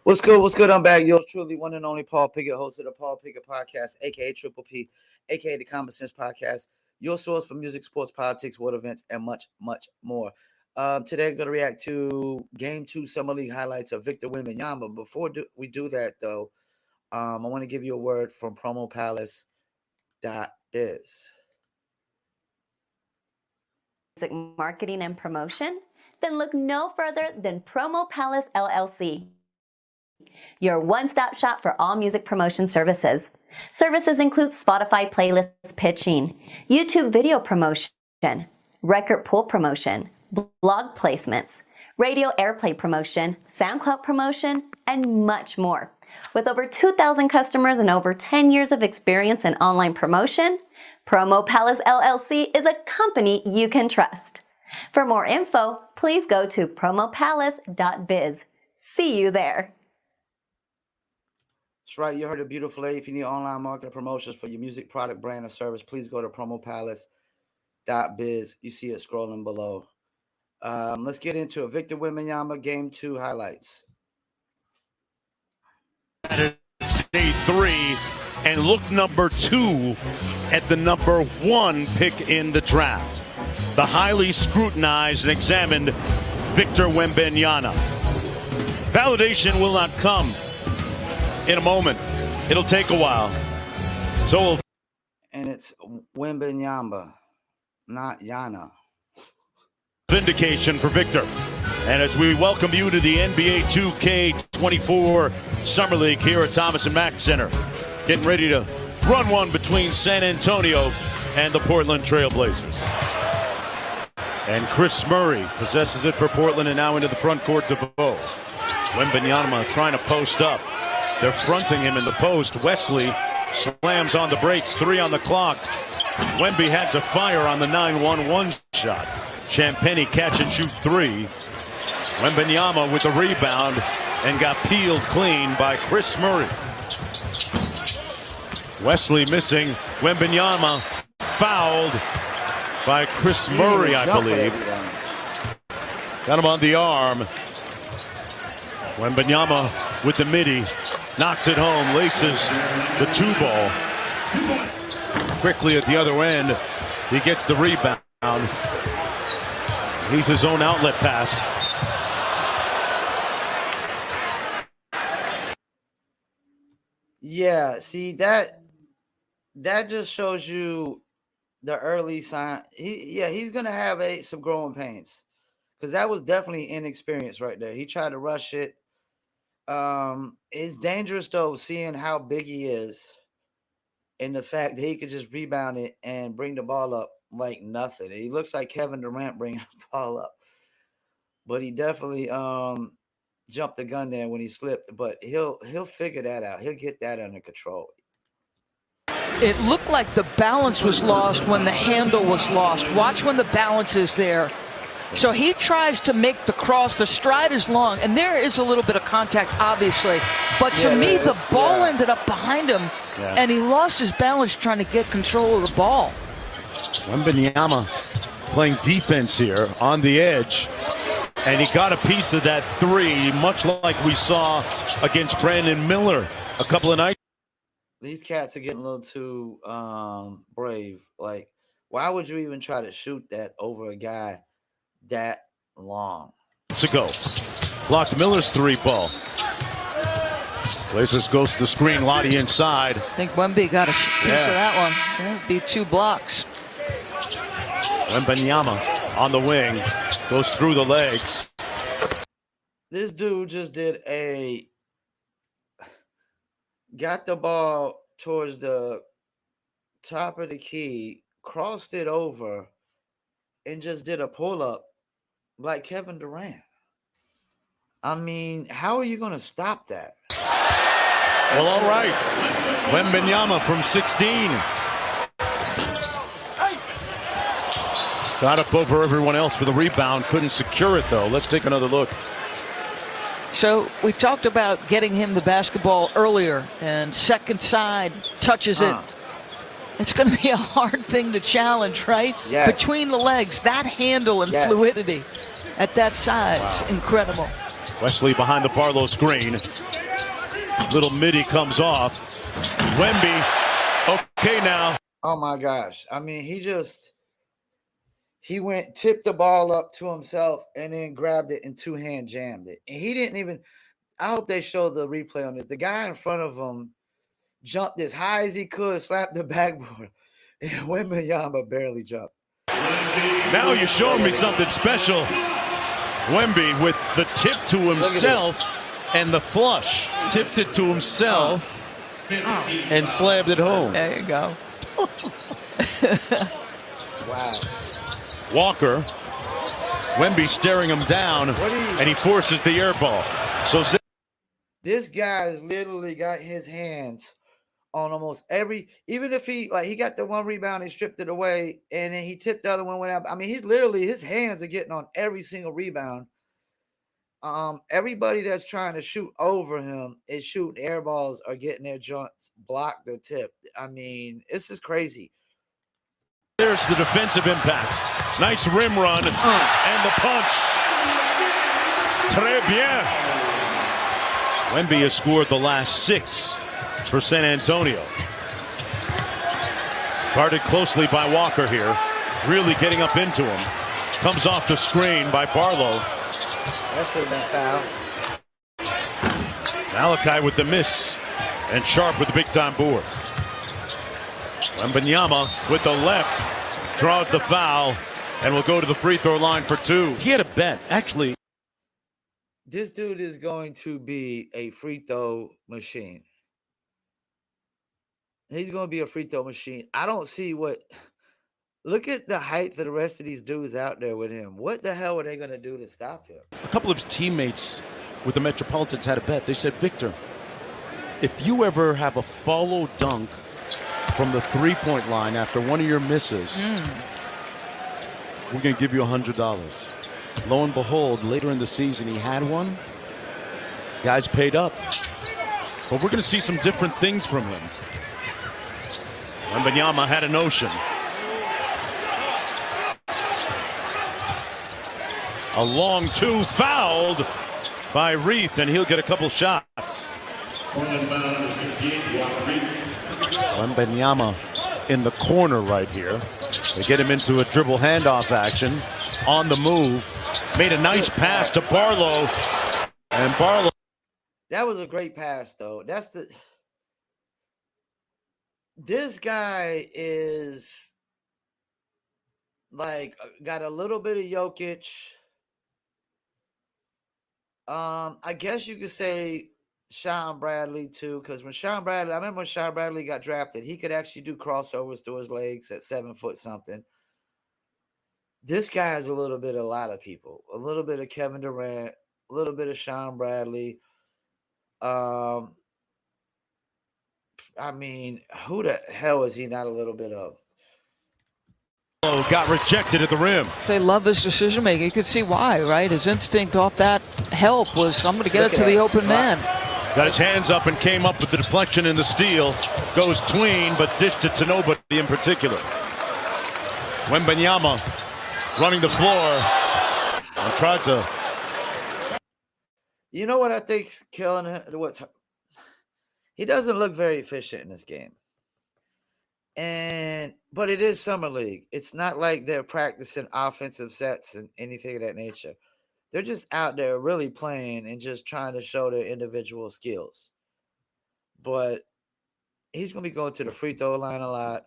What's good? What's good? I'm back. Yours truly, one and only Paul Pickett, host of the Paul Pickett Podcast, aka Triple P, aka the Common Sense Podcast, your source for music, sports, politics, world events, and much, much more. Today, I'm going to react to Game 2 Summer League highlights of Victor Wembanyama. Before we do that, though, I want to give you a word from promopalace.biz. Music marketing and promotion? Then look no further than Promo Palace LLC, your one-stop shop for all music promotion services. Services include Spotify playlist pitching, YouTube video promotion, record pool promotion, blog placements, radio airplay promotion, SoundCloud promotion, and much more. With over 2,000 customers and over 10 years of experience in online promotion, Promo Palace LLC is a company you can trust. For more info, please go to promopalace.biz. See you there. That's right. You heard a beautiful lady. If you need online marketing promotions for your music product, brand, or service, please go to promopalace.biz. You see it scrolling below. Let's get into it. Victor Wembanyama Game 2 highlights. Day 3 and look number 2 at the number 1 pick in the draft. The highly scrutinized and examined Victor Wembanyama. Validation will not come in a moment. It'll take a while. And it's Wembanyama, not Yana. Vindication for Victor. And as we welcome you to the NBA 2K24 Summer League here at Thomas and Mack Center. Getting ready to run one between San Antonio and the Portland Trail Blazers. And Chris Murray possesses it for Portland and now into the front court to Bo. Wembanyama trying to post up. They're fronting him in the post. Wesley slams on the brakes. 3 on the clock. Wemby had to fire on the 9-1-1 shot. Champagnie catch and shoot 3. Wembanyama with the rebound and got peeled clean by Chris Murray. Wesley missing. Wembanyama fouled by Chris Murray, I believe. Got him on the arm. Wembanyama with the midi. Knocks it home. Laces the 2-ball. Quickly at the other end. He gets the rebound. He's his own outlet pass. Yeah, see, that just shows you the early sign. He's gonna have some growing pains, because that was definitely inexperience right there. He tried to rush it. It's dangerous though, seeing how big he is and the fact that he could just rebound it and bring the ball up like nothing. He looks like Kevin Durant bringing the ball up, but he definitely jumped the gun there when he slipped. But he'll figure that out. He'll get that under control. It looked like the balance was lost when the handle was lost. Watch when the balance is there. So he tries to make the cross. The stride is long, and there is a little bit of contact, obviously. But to me, the ball ended up behind him, and he lost his balance trying to get control of the ball. Wembanyama playing defense here on the edge. And he got a piece of that 3, much like we saw against Brandon Miller a couple of nights. These cats are getting a little too brave. Like, why would you even try to shoot that over a guy that long? Let's go. Blocked Miller's 3-ball. Blazers goes to the screen. Lottie inside. I think Wemby got a piece of that one. That would be 2 blocks. Wembanyama on the wing. Goes through the legs. This dude just got the ball towards the top of the key, crossed it over, and just did a pull-up like Kevin Durant. I mean, how are you going to stop that? Well, all right. Wembanyama from 16. Got up over everyone else for the rebound. Couldn't secure it, though. Let's take another look. So we talked about getting him the basketball earlier, and second side touches it. It's going to be a hard thing to challenge, right? Yes. Between the legs, that handle and fluidity at that size, incredible. Wesley behind the Barlow screen. Little midi comes off. Wemby, okay now. Oh my gosh. I mean, he tipped the ball up to himself and then grabbed it and two-hand jammed it. And he didn't even, I hope they show the replay on this. The guy in front of him jumped as high as he could, slapped the backboard, and Wembanyama barely jumped. Now you're showing me something special. Wemby with the tip to himself and the flush. Tipped it to himself and slammed it home. There you go. Wow. Walker, Wemby staring him down, and he forces the air ball. So this guy's literally got his hands on almost every, even if he got the one rebound, he stripped it away, and then he tipped the other one, went out. I mean, his hands are getting on every single rebound. Everybody that's trying to shoot over him is shooting air balls or getting their joints blocked or tipped. I mean, this is crazy. There's the defensive impact. Nice rim run and the punch. Très bien. Wemby has scored the last 6 for San Antonio. Guarded closely by Walker here. Really getting up into him. Comes off the screen by Barlow. That should have been foul. Malachi with the miss. And Sharp with the big-time board. Wembanyama with the left. Draws the foul. And will go to the free throw line for 2. He had a bet. Actually, this dude is going to be a free throw machine. He's going to be a free throw machine. I don't see what. Look at the height of the rest of these dudes out there with him. What the hell are they going to do to stop him? a couple of his teammates with the Metropolitans had a bet. They said, Victor, if you ever have a follow dunk from the three-point line after one of your misses, we're going to give you $100. Lo and behold, later in the season, he had one. Guys paid up. But we're going to see some different things from him. Wembanyama had a notion. A long 2 fouled by Reith, and he'll get a couple shots. Wembanyama in the corner right here. They get him into a dribble handoff action. On the move. Made a nice pass to Barlow. And Barlow. That was a great pass, though. This guy is like got a little bit of Jokic. I guess you could say Sean Bradley too, because I remember when Sean Bradley got drafted, he could actually do crossovers to his legs at 7 foot something. This guy has a little bit of a lot of people, a little bit of Kevin Durant, a little bit of Sean Bradley. I mean, who the hell is he not a little bit of? Got rejected at the rim. They love his decision making. You could see why, right? His instinct off that help was, I'm going to get it to the open man. Got his hands up and came up with the deflection and the steal. Goes tween, but dished it to nobody in particular. Wembanyama running the floor and tried to. You know what I think's killing him? He doesn't look very efficient in this game. But it is summer league. It's not like they're practicing offensive sets and anything of that nature. They're just out there really playing and just trying to show their individual skills. But he's going to be going to the free throw line a lot.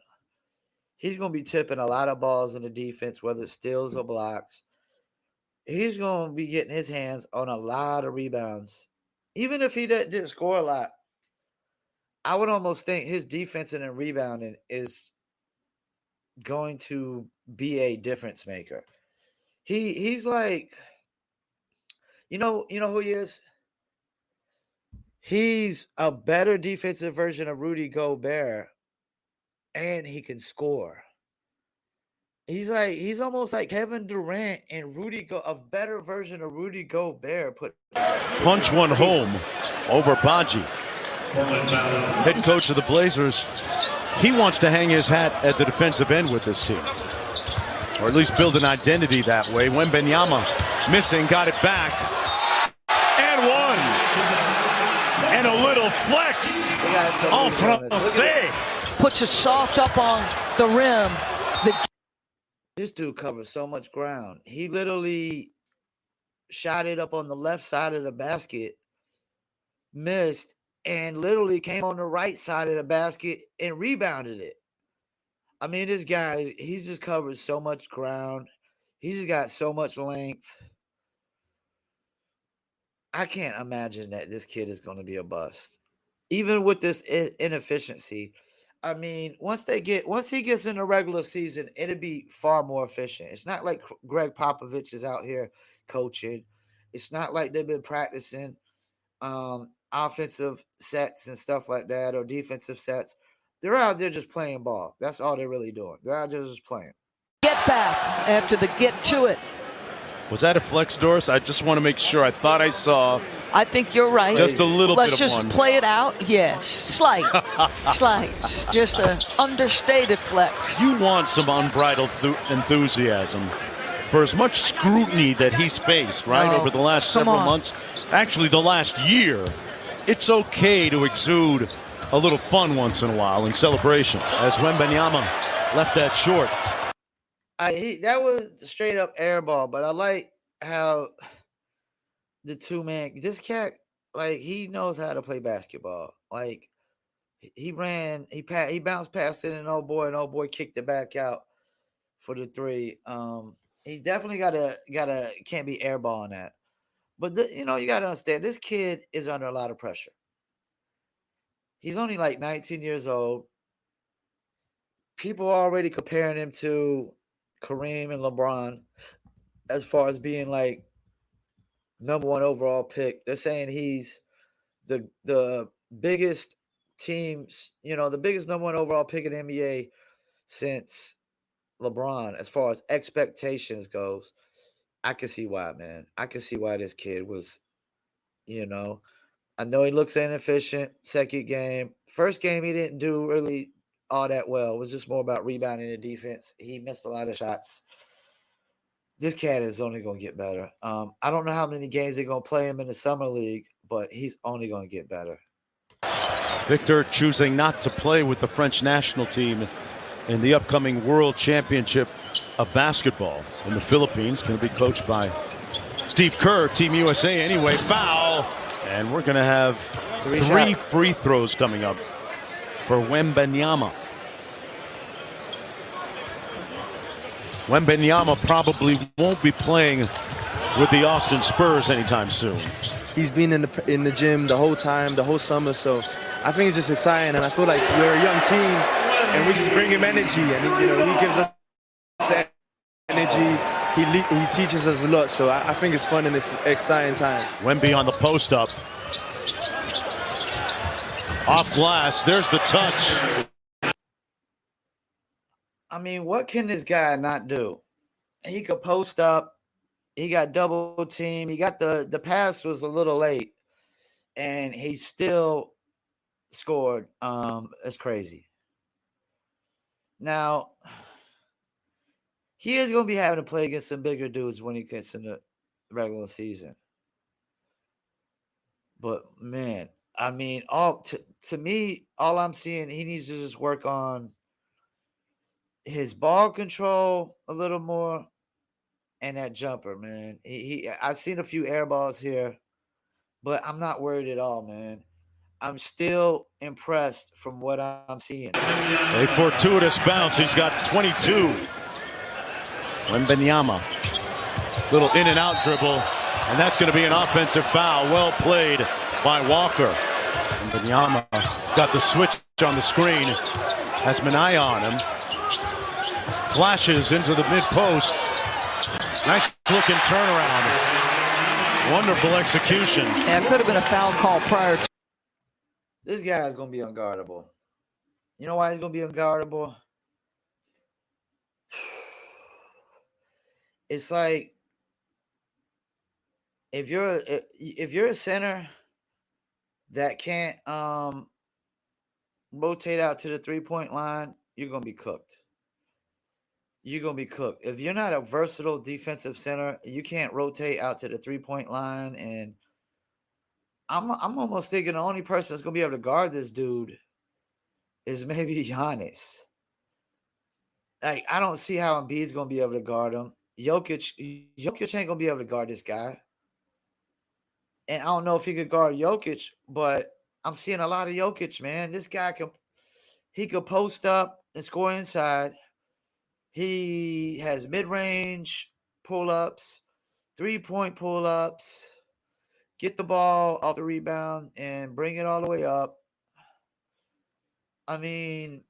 He's going to be tipping a lot of balls in the defense, whether it's steals or blocks. He's going to be getting his hands on a lot of rebounds. Even if he didn't score a lot, I would almost think his defense and rebounding is going to be a difference maker. He's like, you know who he is? He's a better defensive version of Rudy Gobert, and he can score. He's almost like Kevin Durant and a better version of Rudy Gobert. Punch one home over Baji. Head coach of the Blazers, he wants to hang his hat at the defensive end with this team, or at least build an identity that way. Wembanyama missing, got it back, and one. And a little flex. En français. Puts it soft up on the rim. This dude covers so much ground. He literally shot it up on the left side of the basket, missed, and literally came on the right side of the basket and rebounded it. I mean, this guy, he's just covered so much ground. He's just got so much length. I can't imagine that this kid is going to be a bust. Even with this inefficiency, I mean, once he gets in the regular season, it'll be far more efficient. It's not like Greg Popovich is out here coaching. It's not like they've been practicing offensive sets and stuff like that or defensive sets. They're out there just playing ball. That's all they're really doing. They're out there just playing. Get back after the get to it. Was that a flex, Doris? I just want to make sure. I thought I saw. I think you're right. Just a little Let's bit of just one. play it out. Yes. Slight. Just an understated flex. You want some unbridled enthusiasm for as much scrutiny that he's faced, right, over the last several months. Actually, the last year. It's okay to exude a little fun once in a while in celebration, as Wembanyama left that short. That was straight up air ball, but I like how the this cat, like, he knows how to play basketball. Like, he bounced past it, and old boy kicked it back out for the three. He's definitely can't be airballing that. But you got to understand, this kid is under a lot of pressure. He's only like 19 years old. People are already comparing him to Kareem and LeBron as far as being like number 1 overall pick. They're saying he's the biggest teams, the biggest number 1 overall pick in the NBA since LeBron as far as expectations goes. I can see why, man. I can see why this kid was, I know he looks inefficient. Second game. First game, he didn't do really all that well. It was just more about rebounding the defense. He missed a lot of shots. This cat is only going to get better. I don't know how many games they're going to play him in the summer league, but he's only going to get better. Victor choosing not to play with the French national team in the upcoming World Championship of Basketball in the Philippines. Going to be coached by Steve Kerr, Team USA anyway. Foul. And we're going to have three free throws coming up for Wembanyama. Wembanyama probably won't be playing with the Austin Spurs anytime soon. He's been in the gym the whole time, the whole summer, so I think it's just exciting, and I feel like we're a young team, and we just bring him energy, and he gives us that energy. He teaches us a lot, so I think it's fun and it's exciting time. Wemby on the post up. Off glass, there's the touch. I mean, what can this guy not do? He could post up. He got double team. He got the pass was a little late, and he still scored. It's crazy. Now, he is going to be having to play against some bigger dudes when he gets in the regular season. But, man, I mean, to me, all I'm seeing, he needs to just work on his ball control a little more and that jumper, man. I've seen a few air balls here, but I'm not worried at all, man. I'm still impressed from what I'm seeing. A fortuitous bounce. He's got 22. Wembanyama. Little in and out dribble. And that's going to be an offensive foul. Well played by Walker. Wembanyama got the switch on the screen. Has Minaya on him. Flashes into the mid-post. Nice looking turnaround. Wonderful execution. Yeah, it could have been a foul call prior to. This guy is going to be unguardable. You know why he's going to be unguardable? It's like if you're a center that can't rotate out to the 3-point line, you're going to be cooked. You're going to be cooked. If you're not a versatile defensive center, you can't rotate out to the 3-point line. And I'm almost thinking the only person that's gonna be able to guard this dude is maybe Giannis. Like, I don't see how Embiid's gonna be able to guard him. Jokic ain't gonna be able to guard this guy. And I don't know if he could guard Jokic, but I'm seeing a lot of Jokic, man. This guy could post up and score inside. He has mid-range pull-ups, 3-point pull-ups, get the ball off the rebound and bring it all the way up. I mean,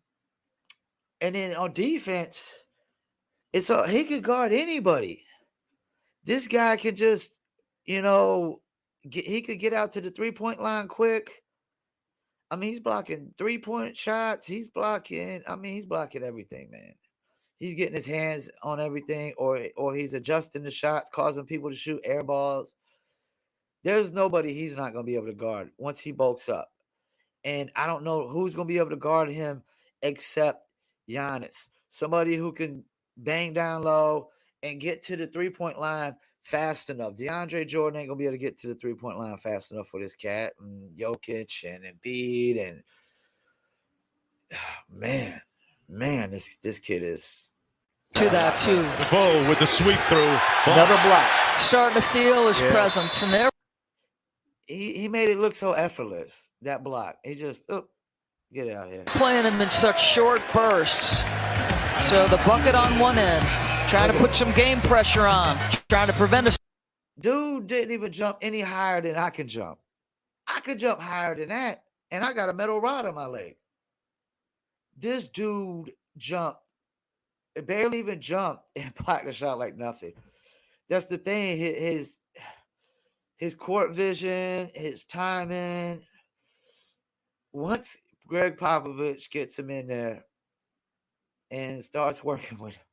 and then on defense, he could guard anybody. This guy could just, he could get out to the 3-point line quick. I mean, he's blocking 3-point shots. He's blocking everything, man. He's getting his hands on everything, or he's adjusting the shots, causing people to shoot air balls. There's nobody he's not going to be able to guard once he bulks up. And I don't know who's going to be able to guard him except Giannis. Somebody who can bang down low and get to the 3-point line fast enough. DeAndre Jordan ain't going to be able to get to the 3-point line fast enough for this cat. And Jokic and Embiid. And man, this kid is... To that, too. DeVoe with the sweep through. Another block. Starting to feel his presence. And there. He made it look so effortless, that block. He just, get out here. Playing him in such short bursts. So the bucket on one end. Trying to put some game pressure on. Trying to prevent a... Dude didn't even jump any higher than I can jump. I could jump higher than that, and I got a metal rod on my leg. This dude jumped. It barely even jumped and blocked the shot like nothing. That's the thing. His court vision, his timing. Once Greg Popovich gets him in there and starts working with him,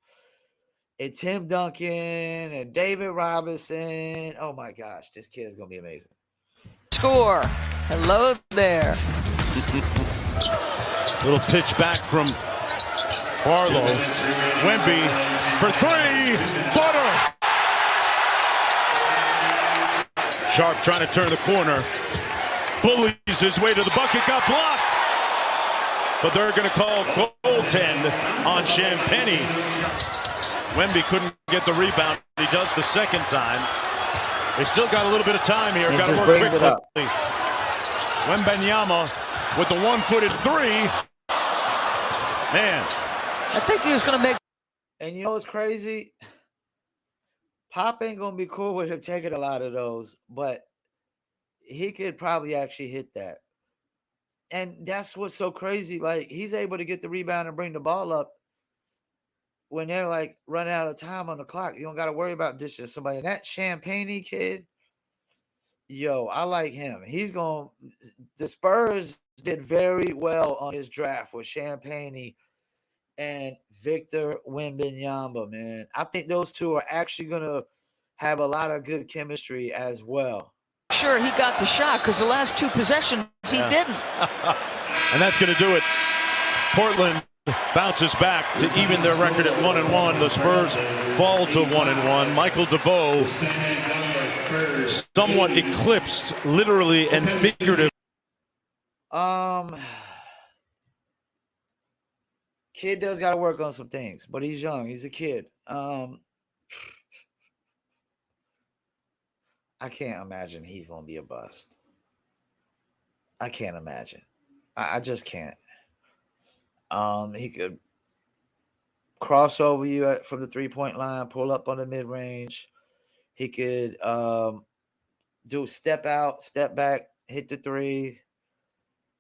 and Tim Duncan and David Robinson, oh my gosh, this kid is going to be amazing. Score. Hello there. Little pitch back from Barlow. Wemby for three. Butter. Sharp trying to turn the corner. Bullies his way to the bucket. Got blocked. But they're going to call goaltend on Champagnie. Wemby couldn't get the rebound. He does the second time. They still got a little bit of time here. Got to work quickly. Wembanyama with the one-footed three. Man. I think he was going to make... And you know what's crazy? Pop ain't going to be cool with him taking a lot of those, but he could probably actually hit that. And that's what's so crazy. Like, he's able to get the rebound and bring the ball up when they're, like, running out of time on the clock. You don't got to worry about dishing somebody. And that Champagnie kid, yo, I like him. The Spurs did very well on his draft with Champagnie and Victor Wembanyama, man. I think those two are actually going to have a lot of good chemistry as well. Sure, he got the shot because the last two possessions he didn't. And that's going to do it. Portland bounces back to even their record at 1-1. The Spurs fall to 1-1. Michael DeVoe somewhat eclipsed, literally and figuratively. Kid does got to work on some things, but he's young. He's a kid. I can't imagine he's going to be a bust. I can't imagine. I just can't. He could cross over you from the 3-point line, pull up on the mid-range. He could do step out, step back, hit the three.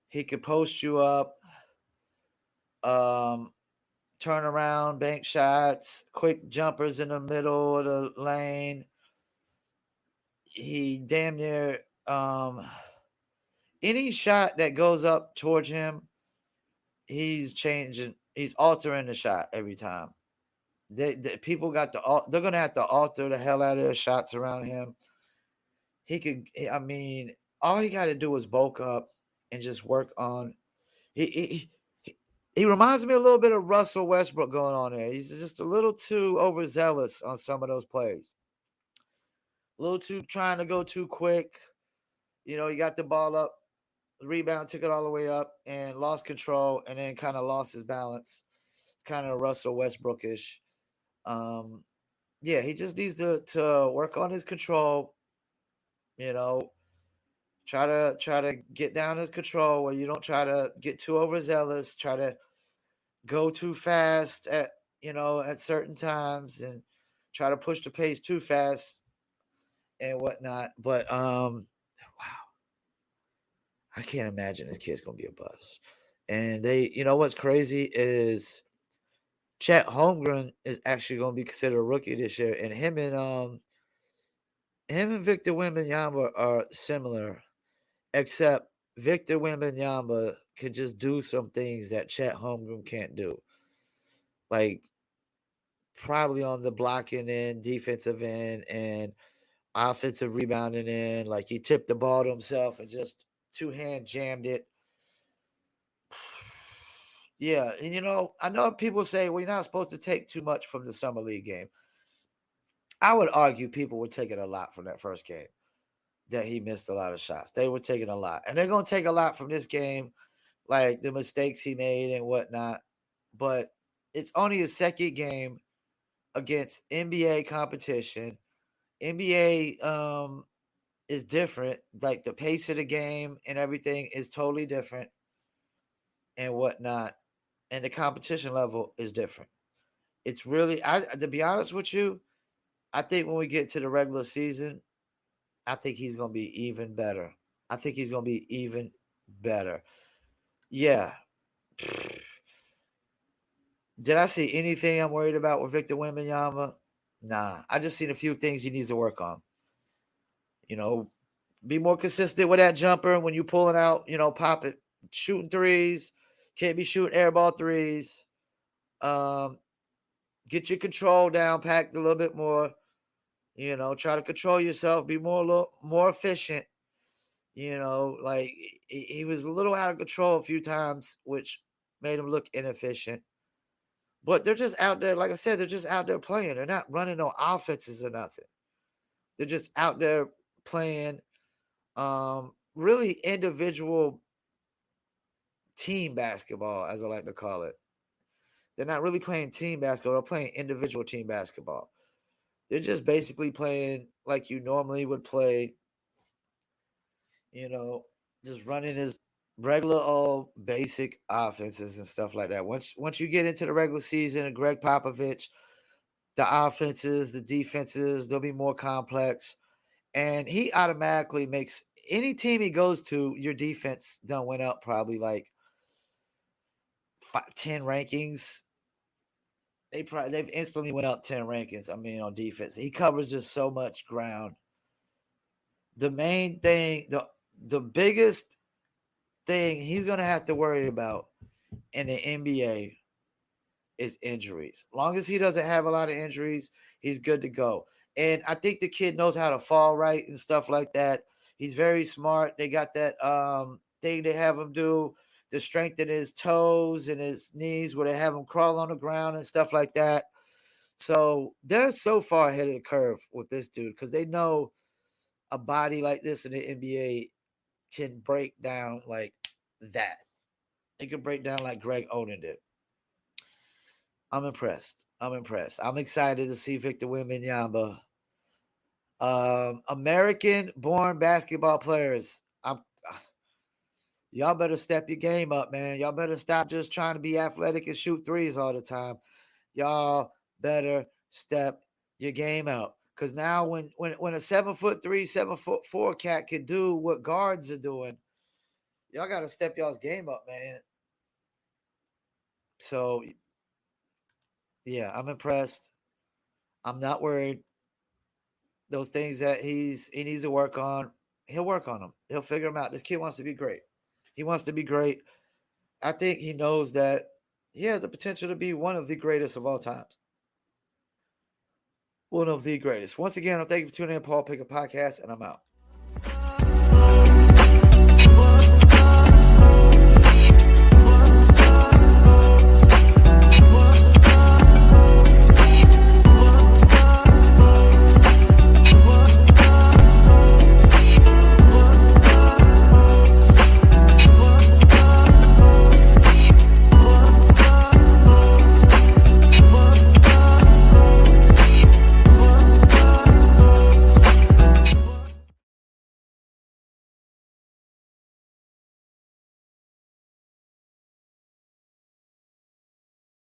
He could post you up. Turn around, bank shots, quick jumpers in the middle of the lane. He damn near any shot that goes up towards him, he's altering the shot every time. People they're gonna have to alter the hell out of their shots around him. All he got to do is bulk up and just work on. He reminds me a little bit of Russell Westbrook going on there. He's just a little too overzealous on some of those plays. A little too trying to go too quick. He got the ball up, rebound, took it all the way up, and lost control, and then kind of lost his balance. It's kind of Russell Westbrookish. Um, yeah, he just needs to work on his control. You know, try to get down his control where you don't try to get too overzealous. Try to go too fast at certain times and try to push the pace too fast and whatnot. But wow, I can't imagine this kid's gonna be a bust. And what's crazy is Chet Holmgren is actually gonna be considered a rookie this year, and him and Victor Wembanyama are similar, except Victor Wembanyama could just do some things that Chet Holmgren can't do, like probably on the blocking end, defensive end, and offensive rebounding end. Like he tipped the ball to himself and just two-hand jammed it. Yeah, and I know people say, well, you're not supposed to take too much from the summer league game. I would argue people were taking a lot from that first game, that he missed a lot of shots. They were taking a lot. And they're going to take a lot from this game, like the mistakes he made and whatnot. But it's only his second game against NBA competition. NBA is different. Like the pace of the game and everything is totally different and whatnot. And the competition level is different. It's really, to be honest with you, I think when we get to the regular season, I think he's going to be even better. I think he's going to be even better. Yeah. Did I see anything I'm worried about with Victor Wembanyama? Nah. I just seen a few things he needs to work on. Be more consistent with that jumper when you pull it out, pop it. Shooting threes. Can't be shooting airball threes. Get your control down, packed a little bit more. Try to control yourself, be a little more efficient. Like he was a little out of control a few times, which made him look inefficient. But they're just out there, like I said, they're just out there playing. They're not running no offenses or nothing. They're just out there playing really individual team basketball, as I like to call it. They're not really playing team basketball, they're playing individual team basketball. They're just basically playing like you normally would play, just running his regular old basic offenses and stuff like that. Once you get into the regular season and Greg Popovich, the offenses, the defenses, they'll be more complex. And he automatically makes any team he goes to, your defense done went up probably like 10 rankings. They've instantly went up 10 rankings. I mean, on defense, he covers just so much ground. The main thing, the biggest thing he's going to have to worry about in the NBA is injuries. As long as he doesn't have a lot of injuries, he's good to go. And I think the kid knows how to fall right and stuff like that. He's very smart. They got that thing they have him do to strengthen his toes and his knees where they have him crawl on the ground and stuff like that. So they're so far ahead of the curve with this dude because they know a body like this in the NBA can break down like that. It can break down like Greg Oden did. I'm impressed. I'm excited to see Victor Wembanyama. American-born basketball players. Y'all better step your game up, man. Y'all better stop just trying to be athletic and shoot threes all the time. Y'all better step your game up. Because now when a 7'3", 7'4" cat can do what guards are doing, y'all got to step y'all's game up, man. So, yeah, I'm impressed. I'm not worried. Those things that he needs to work on, he'll work on them. He'll figure them out. This kid wants to be great. He wants to be great. I think he knows that he has the potential to be one of the greatest of all times. One of the greatest. Once again, thank you for tuning in, Paul Pickett Podcast, and I'm out.